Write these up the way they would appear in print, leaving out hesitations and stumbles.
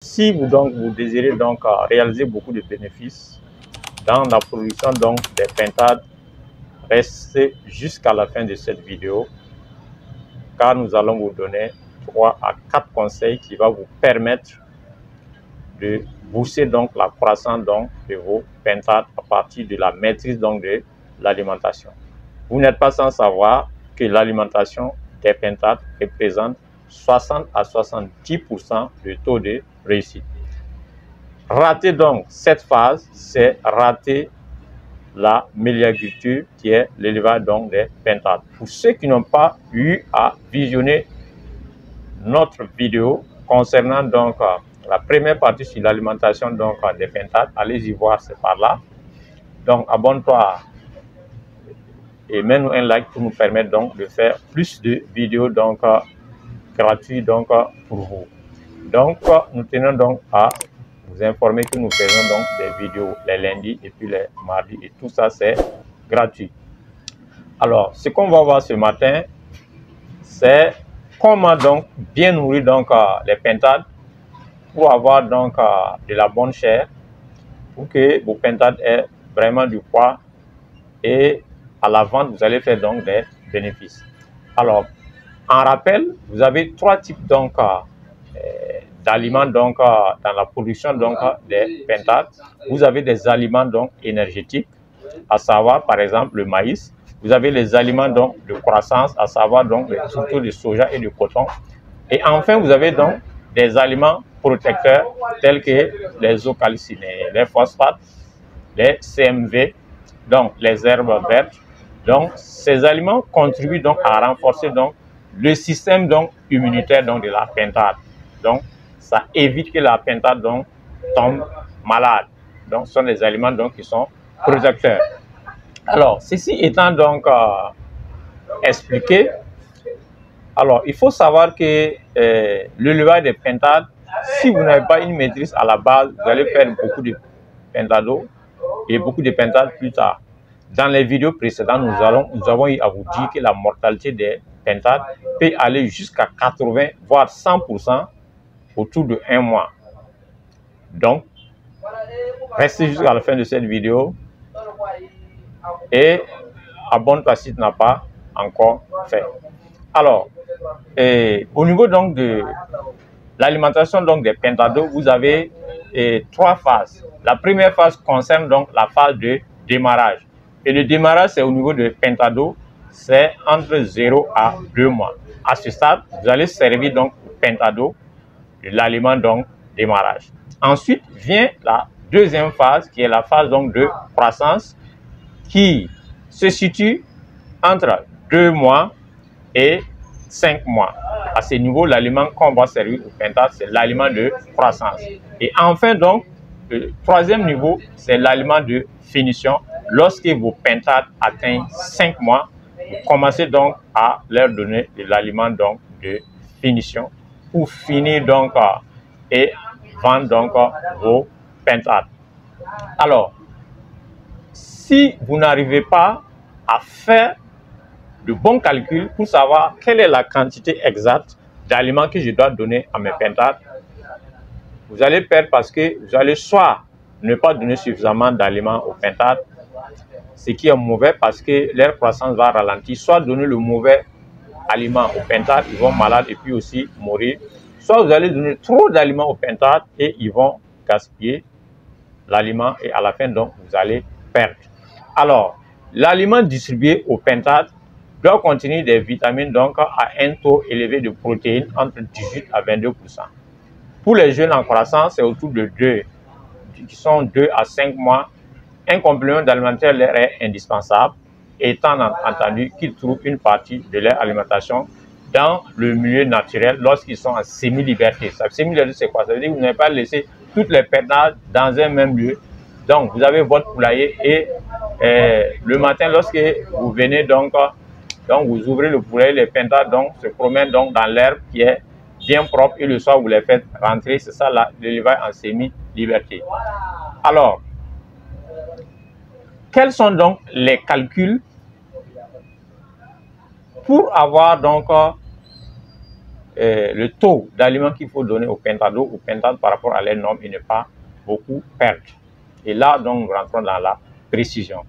Si vous désirez réaliser beaucoup de bénéfices dans la production des pintades, restez jusqu'à la fin de cette vidéo car nous allons vous donner 3 à 4 conseils qui vont vous permettre de booster la croissance de vos pintades à partir de la maîtrise de l'alimentation. Vous n'êtes pas sans savoir que l'alimentation des pintades représente 60 à 70% de taux de réussite. Rater donc cette phase, c'est rater la méliagriculture qui est l'élevage des pintades. Pour ceux qui n'ont pas eu à visionner notre vidéo concernant la première partie sur l'alimentation des pintades, allez-y voir, c'est par là. Donc abonne-toi et mets-nous un like pour nous permettre de faire plus de vidéos gratuites pour vous. Donc nous tenons à vous informer que nous faisons des vidéos les lundis et puis les mardis, et tout ça c'est gratuit. Alors ce qu'on va voir ce matin, c'est comment bien nourrir les pintades pour avoir de la bonne chair, pour que vos pintades aient vraiment du poids, et à la vente vous allez faire des bénéfices. Alors en rappel, vous avez 3 types d'aliments dans la production des pintades. Vous avez des aliments énergétiques, à savoir par exemple le maïs. Vous avez les aliments de croissance, à savoir surtout le soja et du coton. Et enfin vous avez des aliments protecteurs tels que les eaux-calcinées, les phosphates, les CMV, donc les herbes vertes. Donc ces aliments contribuent à renforcer le système immunitaire de la pintade. Donc ça évite que la pintade tombe malade. Donc ce sont des aliments qui sont protecteurs. Alors ceci étant expliqué, alors il faut savoir que l'élevage des pintades, si vous n'avez pas une maîtrise à la base, vous allez perdre beaucoup de pentados et beaucoup de pintades plus tard. Dans les vidéos précédentes, nous avons eu à vous dire que la mortalité des pintades peut aller jusqu'à 80 voire 100% autour de 1 mois. Donc, restez jusqu'à la fin de cette vidéo et abonne-toi si tu n'as pas encore fait. Alors, au niveau de l'alimentation des pentados, vous avez 3 phases. La première phase concerne la phase de démarrage. Et le démarrage, c'est au niveau de pentados, c'est entre 0 à 2 mois. À ce stade, vous allez servir au pentado de l'aliment démarrage. Ensuite vient la deuxième phase, qui est la phase de croissance, qui se situe entre 2 mois et 5 mois. À ce niveau, l'aliment qu'on va servir au pentade, c'est l'aliment de croissance. Et enfin le troisième niveau, c'est l'aliment de finition. Lorsque vos pintades atteignent 5 mois, vous commencez à leur donner de l'aliment de finition pour finir et vendre vos pintades. Alors, si vous n'arrivez pas à faire de bons calculs pour savoir quelle est la quantité exacte d'aliments que je dois donner à mes pintades, vous allez perdre parce que vous allez soit ne pas donner suffisamment d'aliments aux pintades, ce qui est mauvais parce que leur croissance va ralentir, soit donner le mauvais aliment aux pintades, ils vont malades et puis aussi mourir, soit vous allez donner trop d'aliments aux pintades et ils vont gaspiller l'aliment et à la fin vous allez perdre. Alors, l'aliment distribué aux pintades doit contenir des vitamines à un taux élevé de protéines entre 18 à 22%. Pour les jeunes en croissance, c'est autour de 2 à 5 mois. Un complément alimentaire leur est indispensable, étant entendu qu'ils trouvent une partie de leur alimentation dans le milieu naturel lorsqu'ils sont en semi-liberté. Semi-liberté, c'est quoi? Ça veut dire que vous n'avez pas laissé toutes les pintades dans un même lieu. Donc, vous avez votre poulailler et le matin, lorsque vous venez vous ouvrez le poulailler, les pintades se promènent dans l'herbe qui est bien propre et le soir, vous les faites rentrer. C'est ça l'élevage en semi-liberté. Alors, quels sont les calculs pour avoir le taux d'aliments qu'il faut donner au pentado ou pentade par rapport à les normes et ne pas beaucoup perdre. Et là, donc, nous rentrons dans la précision.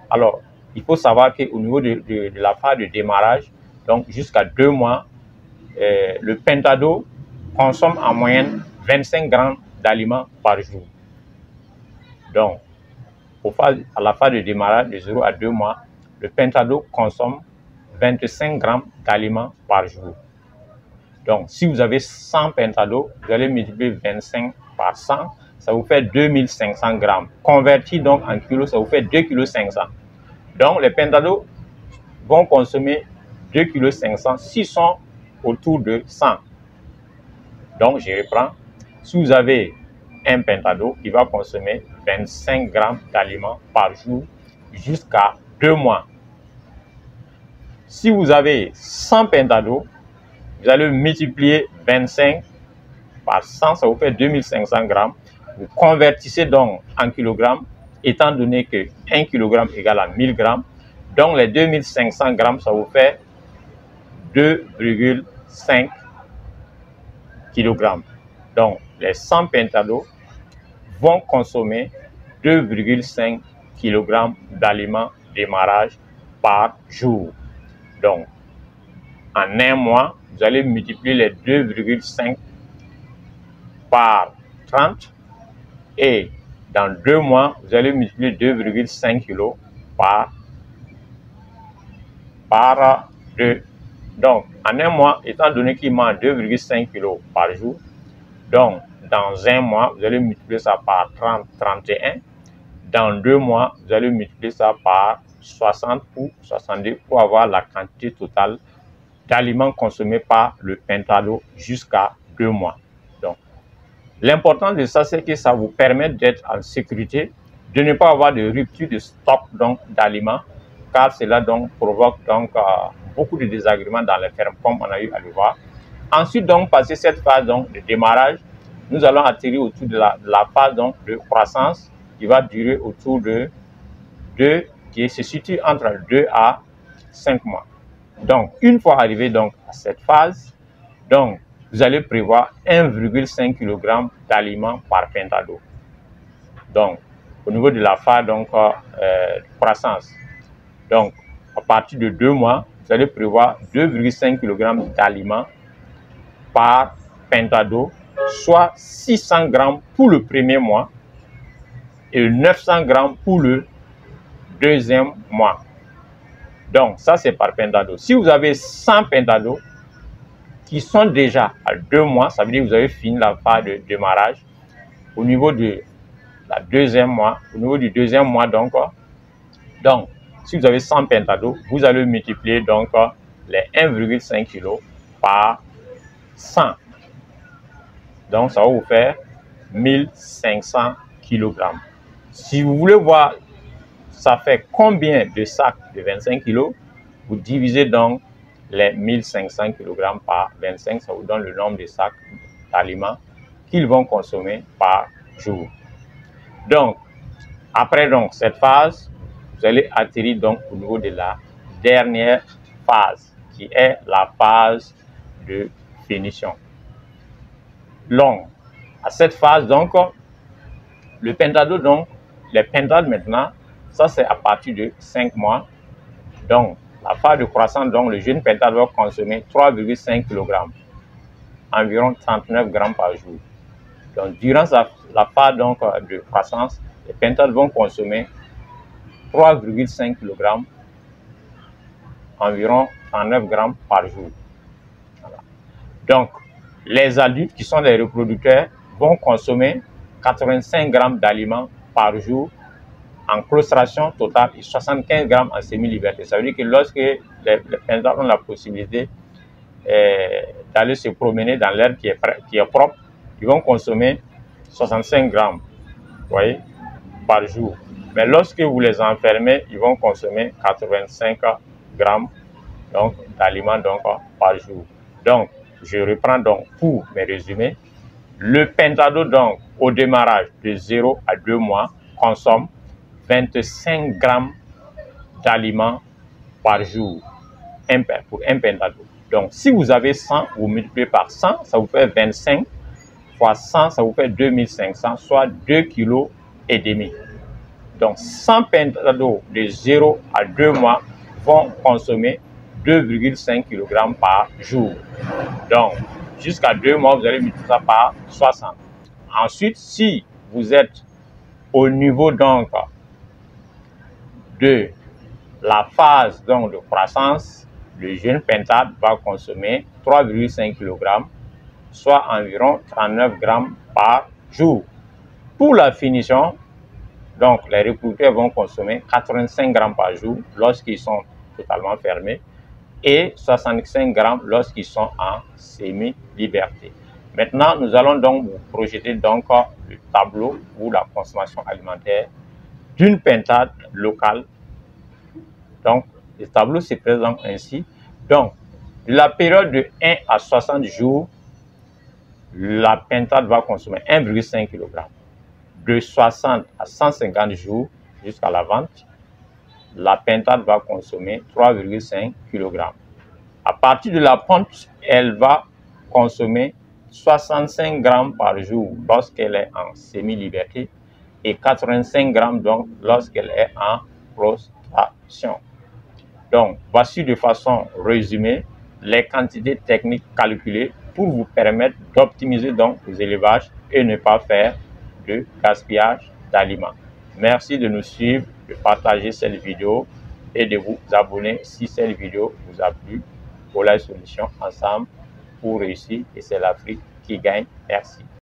Alors, il faut savoir qu'au niveau de la phase de démarrage, donc jusqu'à 2 mois, le pentado consomme en moyenne 25 grammes d'aliments par jour. Donc, à la phase de démarrage de 0 à 2 mois, le pentado consomme 25 grammes d'aliments par jour. Donc, si vous avez 100 pentados, vous allez multiplier 25 par 100, ça vous fait 2500 grammes. Converti donc en kilos, ça vous fait 2,5 kg. Donc, les pentados vont consommer 2,5 kg s'ils sont autour de 100. Donc, je reprends. Si vous avez un pentado, il va consommer 25 grammes d'aliments par jour jusqu'à 2 mois. Si vous avez 100 pentados, vous allez multiplier 25 par 100, ça vous fait 2500 grammes. Vous convertissez donc en kilogrammes, étant donné que 1 kg égale à 1000 grammes. Donc, les 2500 grammes, ça vous fait 2,5 kg. Donc, les 100 pentados vont consommer 2,5 kg d'aliments démarrage par jour. Donc, en un mois, vous allez multiplier les 2,5 par 30 et dans 2 mois, vous allez multiplier 2,5 kg par 2. Donc, en un mois, étant donné qu'il mange 2,5 kg par jour, donc dans un mois, vous allez multiplier ça par 30, 31. Dans 2 mois, vous allez multiplier ça par 60 ou 62 pour avoir la quantité totale d'aliments consommés par le pentado jusqu'à 2 mois. Donc, l'important de ça, c'est que ça vous permet d'être en sécurité, de ne pas avoir de rupture de stock d'aliments, car cela donc provoque beaucoup de désagréments dans les fermes, comme on a eu à le voir. Ensuite, donc, passer cette phase donc, de démarrage, nous allons atterrir autour de la phase donc, de croissance qui va durer autour de qui se situe entre 2 à 5 mois. Donc, une fois arrivé donc, à cette phase, donc, vous allez prévoir 1,5 kg d'aliments par pentado. Donc, au niveau de la phase donc, croissance, donc, à partir de 2 mois, vous allez prévoir 2,5 kg d'aliments par pentado, soit 600 grammes pour le premier mois et 900 grammes pour le deuxième mois. Donc, ça, c'est par pentado. Si vous avez 100 pentados qui sont déjà à 2 mois, ça veut dire que vous avez fini la phase de démarrage. Au niveau de la deuxième mois, au niveau du deuxième mois, donc si vous avez 100 pentados, vous allez multiplier donc les 1,5 kg par 100. Donc, ça va vous faire 1500 kg. Si vous voulez voir ça fait combien de sacs de 25 kg, vous divisez donc les 1500 kg par 25, ça vous donne le nombre de sacs d'aliments qu'ils vont consommer par jour. Donc, après donc, cette phase, vous allez atterrir donc au niveau de la dernière phase, qui est la phase de finition. Donc, à cette phase, donc, le pentado, donc, les pentades maintenant, ça c'est à partir de 5 mois. Donc, la phase de croissance, donc, le jeune pentade va consommer 3,5 kg, environ 39 grammes par jour. Donc, durant la phase donc, de croissance, les pentades vont consommer 3,5 kg, environ 39 grammes par jour. Voilà. Donc, les adultes qui sont les reproducteurs vont consommer 85 grammes d'aliments par jour en claustration totale et 75 grammes en semi-liberté. Ça veut dire que lorsque les pentades ont la possibilité d'aller se promener dans l'air qui est propre, ils vont consommer 65 grammes, vous voyez, par jour. Mais lorsque vous les enfermez, ils vont consommer 85 grammes d'aliments par jour. Donc, je reprends donc pour mes résumés. Le pentado, donc, au démarrage de 0 à 2 mois, consomme 25 grammes d'aliments par jour pour un pentado. Donc, si vous avez 100, vous multipliez par 100, ça vous fait 25 fois 100, ça vous fait 2500, soit 2,5 kg. Donc, 100 pintas d'eau de 0 à 2 mois vont consommer 2,5 kg par jour. Donc, jusqu'à 2 mois, vous allez multiplier ça par 60. Ensuite, si vous êtes au niveau donc de la phase donc, de croissance, le jeune pintade va consommer 3,5 kg, soit environ 39 grammes par jour. Pour la finition, donc les reproducteurs vont consommer 85 grammes par jour lorsqu'ils sont totalement fermés et 65 grammes lorsqu'ils sont en semi-liberté. Maintenant, nous allons donc vous projeter donc le tableau ou la consommation alimentaire d'une pintade locale. Donc, le tableau se présente ainsi. Donc, la période de 1 à 60 jours, la pintade va consommer 1,5 kg. De 60 à 150 jours jusqu'à la vente, la pintade va consommer 3,5 kg. À partir de la ponte, elle va consommer 65 grammes par jour lorsqu'elle est en semi-liberté et 85 grammes donc lorsqu'elle est en prostration. Donc, voici de façon résumée les quantités techniques calculées pour vous permettre d'optimiser donc vos élevages et ne pas faire de gaspillage d'aliments. Merci de nous suivre, de partager cette vidéo et de vous abonner si cette vidéo vous a plu. Pour la solution ensemble pour réussir et c'est l'Afrique qui gagne. Merci.